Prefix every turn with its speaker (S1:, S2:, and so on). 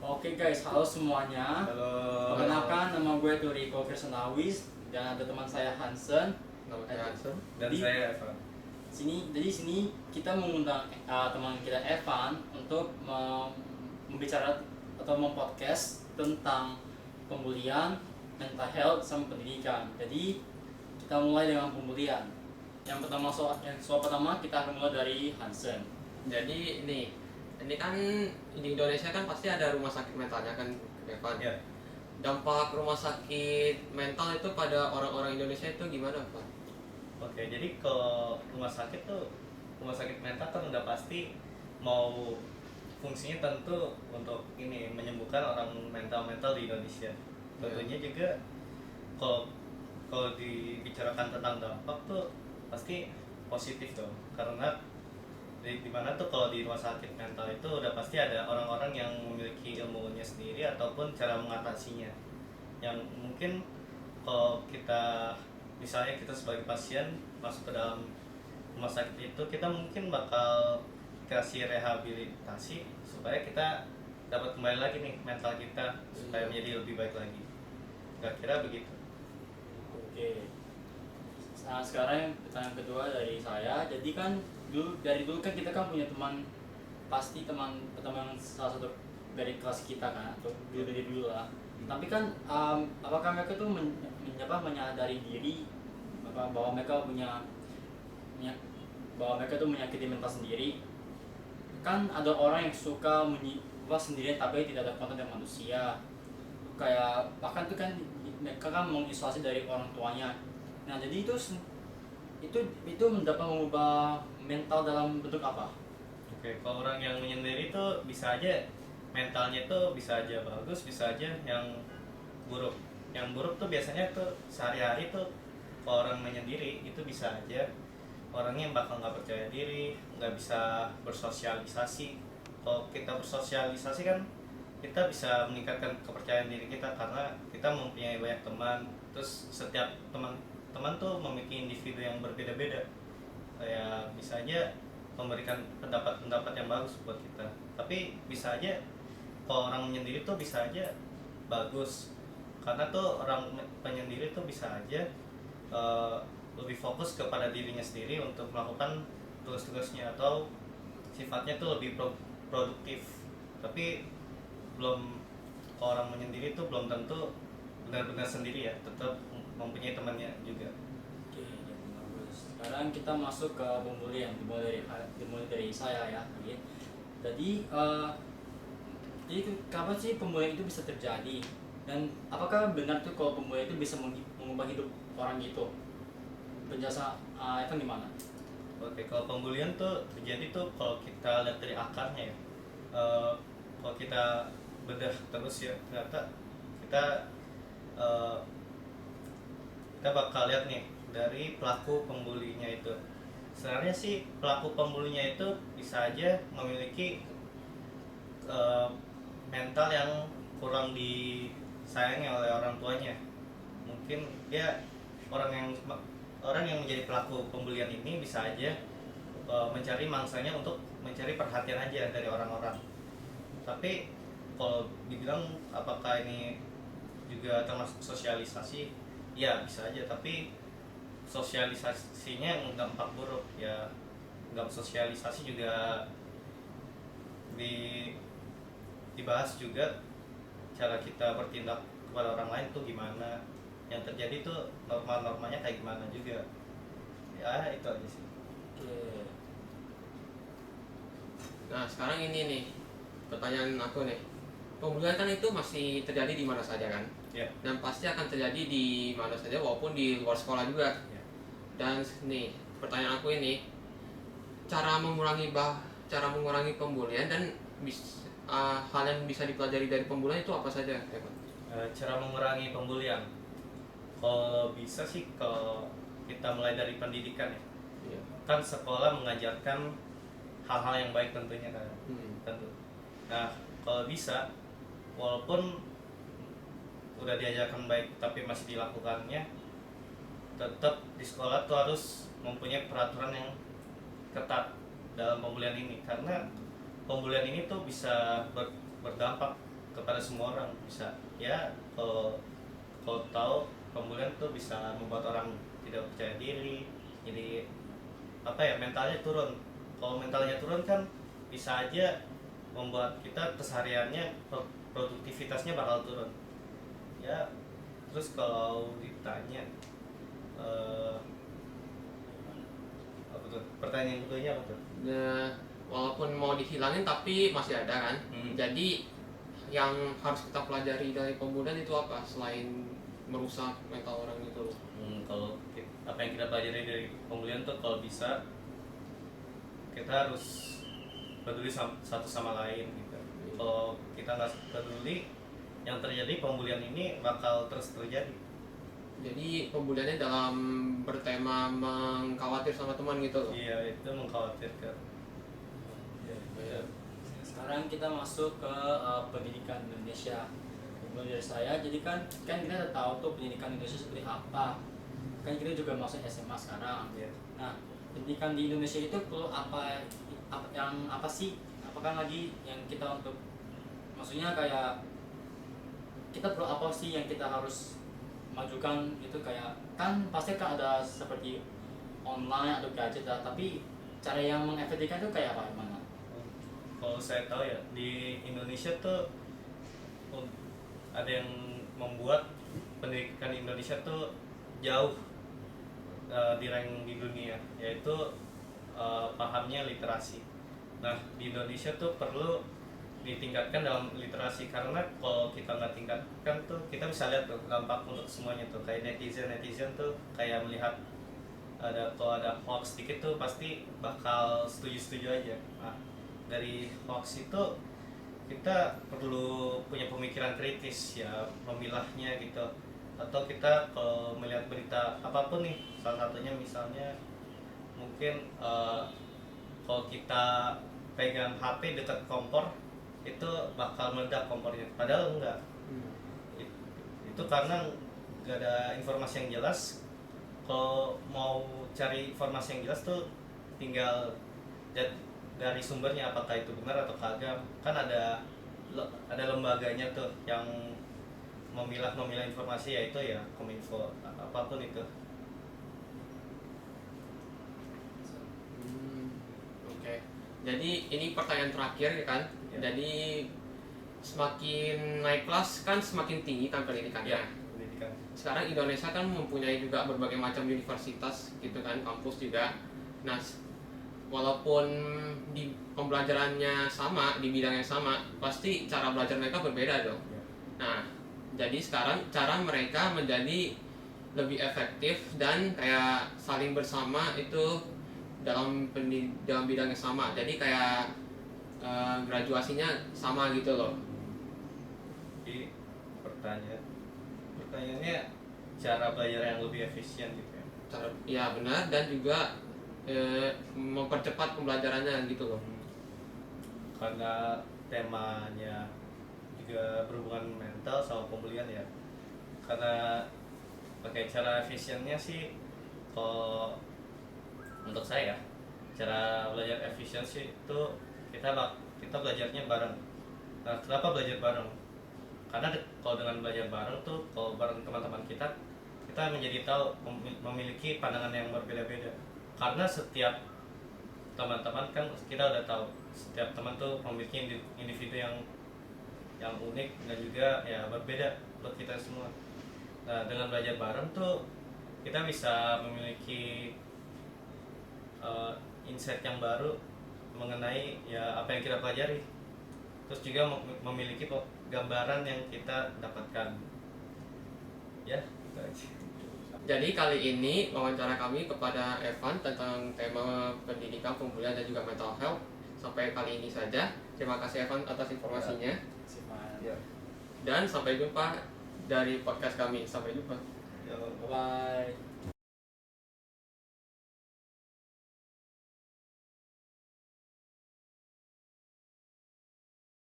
S1: Oke guys, halo semuanya.
S2: Halo.
S1: Perkenalkan, nama gue itu Rico Krisnawis dan ada teman saya Hansen.
S2: Nama saya Hansen.
S3: Dan
S1: Jadi,
S3: saya Evan.
S1: Sini kita mengundang teman kita Evan untuk membicara atau mempodcast tentang pembulian, mental health, sama pendidikan. Jadi kita mulai dengan pembulian. Yang pertama soal pertama kita akan mulai dari Hansen.
S2: Jadi ini kan di Indonesia kan pasti ada rumah sakit mentalnya kan, Evan.
S3: Ya.
S2: Dampak rumah sakit mental itu pada orang-orang Indonesia itu gimana, Pak?
S3: Oke, jadi kalau rumah sakit mental kan udah pasti mau fungsinya tentu untuk ini menyembuhkan orang mental di Indonesia. Tentunya juga kalau kalau dibicarakan tentang dampak tuh pasti positif dong, karena di mana tuh kalau di rumah sakit mental itu udah pasti ada orang-orang yang memiliki ilmunya sendiri ataupun cara mengatasinya, yang mungkin kalau kita misalnya kita sebagai pasien masuk ke dalam rumah sakit itu, kita mungkin bakal kasih rehabilitasi supaya kita dapat kembali lagi nih mental kita supaya menjadi lebih baik lagi. Kira-kira begitu.
S1: Oke. Nah, sekarang pertanyaan kedua dari saya. Jadi kan dari dulu kan kita kan punya teman, pasti teman salah satu dari kelas kita kan, atau dari dulu lah. Tapi kan apakah mereka tuh menyadari diri bahwa mereka bahwa mereka tuh menyakiti mental sendiri? Kan ada orang yang suka sendirian tapi tidak ada kontak dengan manusia. Kayak bahkan tuh kan mereka kan mengisolasi dari orang tuanya. Nah, jadi itu mendapat mengubah mental dalam bentuk apa?
S3: Oke, kalau orang yang menyendiri itu bisa aja mentalnya tuh bisa aja bagus, bisa aja yang buruk. Yang buruk tuh biasanya tuh sehari-hari tuh kalau orang menyendiri itu bisa aja orangnya yang bakal nggak percaya diri, nggak bisa bersosialisasi. Kalau kita bersosialisasi kan kita bisa meningkatkan kepercayaan diri kita karena kita mempunyai banyak teman. Terus setiap teman tuh memiliki individu yang berbeda-beda, kayak bisa aja memberikan pendapat-pendapat yang bagus buat kita. Tapi bisa aja kalau orang menyendiri tuh bisa aja bagus, karena tuh orang penyendiri tuh bisa aja lebih fokus kepada dirinya sendiri untuk melakukan tugas-tugasnya, atau sifatnya tuh lebih produktif. Tapi belum, kalau orang menyendiri tuh belum tentu benar-benar sendiri ya, tetap mempunyai temannya juga.
S1: Oke, jadi bagus. Sekarang kita masuk ke pembulian, dimulai dari saya ya. Jadi kapan sih pembulian itu bisa terjadi? Dan apakah benar tuh kalau pembulian itu bisa mengubah hidup orang gitu? Penjelasan Evan gimana?
S3: Oke, kalau pembulian tuh terjadi tuh kalau kita lihat dari akarnya ya. Kalau kita bedah terus ya, ternyata eh, kita bakal lihat nih dari pelaku pembulinya itu. Sebenarnya sih pelaku pembulinya itu bisa aja memiliki mental yang kurang disayangi oleh orang tuanya. Mungkin dia orang yang menjadi pelaku pembulian ini bisa aja mencari mangsanya untuk mencari perhatian aja dari orang-orang. Tapi kalau dibilang apakah ini juga termasuk sosialisasi, ya bisa aja. Tapi sosialisasinya yang dampak buruk ya, nggak sosialisasi juga dibahas juga cara kita bertindak kepada orang lain tuh gimana, yang terjadi tuh norma-normanya kayak gimana juga. Ya itu aja sih.
S1: Oke.
S2: Nah, sekarang ini nih pertanyaan aku nih. Pembulian kan itu masih terjadi di mana saja kan?
S3: Ya.
S2: Dan pasti akan terjadi di mana saja walaupun di luar sekolah juga.
S3: Ya.
S2: Dan nih, pertanyaan aku ini, cara mengurangi pembulian dan hal yang bisa dipelajari dari pembulian itu apa saja, Evan?
S3: Cara mengurangi pembulian, kalau bisa sih kalau kita mulai dari pendidikan ya.
S2: Iya.
S3: Kan sekolah mengajarkan hal-hal yang baik tentunya kan. Tentu. Nah, kalau bisa, walaupun udah diajarkan baik tapi masih dilakukannya, tetap di sekolah tuh harus mempunyai peraturan yang ketat dalam pembulian ini, karena pembulian ini tuh bisa berdampak pada semua orang bisa ya. Kalau tahu pembulian tuh bisa membuat orang tidak percaya diri, jadi apa ya, mentalnya turun. Kalau mentalnya turun kan bisa aja membuat kita kesehariannya produktivitasnya bakal turun ya. Terus kalau ditanya apa tuh pertanyaan keduanya apa tuh?
S2: Nah, walaupun mau dihilangin tapi masih ada kan. Jadi yang harus kita pelajari dari pembulian itu apa selain merusak mental orang itu?
S3: Kalau apa yang kita pelajari dari pembulian tuh, kalau bisa kita harus peduli satu sama lain gitu. Kalau kita nggak peduli, yang terjadi pembulian ini bakal terus terjadi.
S2: Jadi pembuliannya dalam bertema mengkhawatir sama teman gitu loh.
S3: Iya, itu mengkhawatirkan.
S2: Ya.
S1: Sekarang kita masuk ke pendidikan Indonesia. Menurut dari saya, jadi kan kita tahu tuh pendidikan Indonesia seperti apa. Kan kita juga masuk SMA sekarang.
S3: Iya.
S1: Nah, pendidikan di Indonesia itu perlu apa sih? Apakah lagi yang kita untuk, maksudnya kayak kita perlu apa sih yang kita harus majukan itu, kayak kan pasti kan ada seperti online atau gadget lah, tapi cara yang mengefektifkan itu kayak apa, gimana?
S3: Kalau saya tahu ya, di Indonesia tuh ada yang membuat pendidikan Indonesia tuh jauh di rank di dunia, yaitu pahamnya literasi. Nah, di Indonesia tuh perlu ditingkatkan dalam literasi, karena kalau kita nggak tingkatkan tuh kita bisa lihat tuh dampak untuk semuanya tuh, kayak netizen tuh kayak melihat kalau ada hoax dikit tuh pasti bakal setuju aja. Nah, dari hoax itu kita perlu punya pemikiran kritis ya, memilahnya gitu. Atau kita kalau melihat berita apapun nih, salah satunya misalnya mungkin kalau kita pegang HP dekat kompor itu bakal meledak kompornya, padahal enggak. Itu karena nggak ada informasi yang jelas. Kalau mau cari informasi yang jelas tuh tinggal dari sumbernya, apakah itu benar atau kagak. Kan ada lembaganya tuh yang memilah informasi, yaitu ya Kominfo, apapun itu.
S2: Oke. Jadi ini pertanyaan terakhir ya kan.
S3: Ya.
S2: Jadi semakin naik kelas kan semakin tinggi kan pendidikannya.
S3: Ya, pendidikan.
S2: Sekarang Indonesia kan mempunyai juga berbagai macam universitas gitu kan, kampus juga. Nah, walaupun di pembelajarannya sama, di bidang yang sama, pasti cara belajar mereka berbeda dong.
S3: Ya.
S2: Nah, jadi sekarang cara mereka menjadi lebih efektif dan kayak saling bersama itu dalam bidang yang sama. Jadi kayak graduasinya sama gitu loh.
S3: Jadi pertanyaannya cara belajar yang lebih efisien gitu ya.
S2: Ya benar, dan juga mempercepat pembelajarannya gitu loh.
S3: Karena temanya juga berhubungan mental sama pemulihan ya. Karena pakai cara efisiennya sih, kalau untuk saya cara belajar efisiensi itu kita belajarnya bareng. Nah, kenapa belajar bareng? Karena kalau dengan belajar bareng tuh, kalau bareng teman-teman kita menjadi tahu, memiliki pandangan yang berbeda-beda. Karena setiap teman-teman kan kita udah tahu, setiap teman tuh memiliki individu yang unik dan juga ya berbeda buat kita semua. Nah, dengan belajar bareng tuh kita bisa memiliki insight yang baru mengenai ya apa yang kita pelajari, terus juga memiliki gambaran yang kita dapatkan ya, gitu aja.
S2: Jadi kali ini wawancara kami kepada Evan tentang tema pendidikan, pemulihan dan juga mental health sampai kali ini saja. Terima kasih Evan atas informasinya.
S3: Ya.
S2: Dan sampai jumpa dari podcast kami. Sampai jumpa.
S3: Ya.
S1: Bye.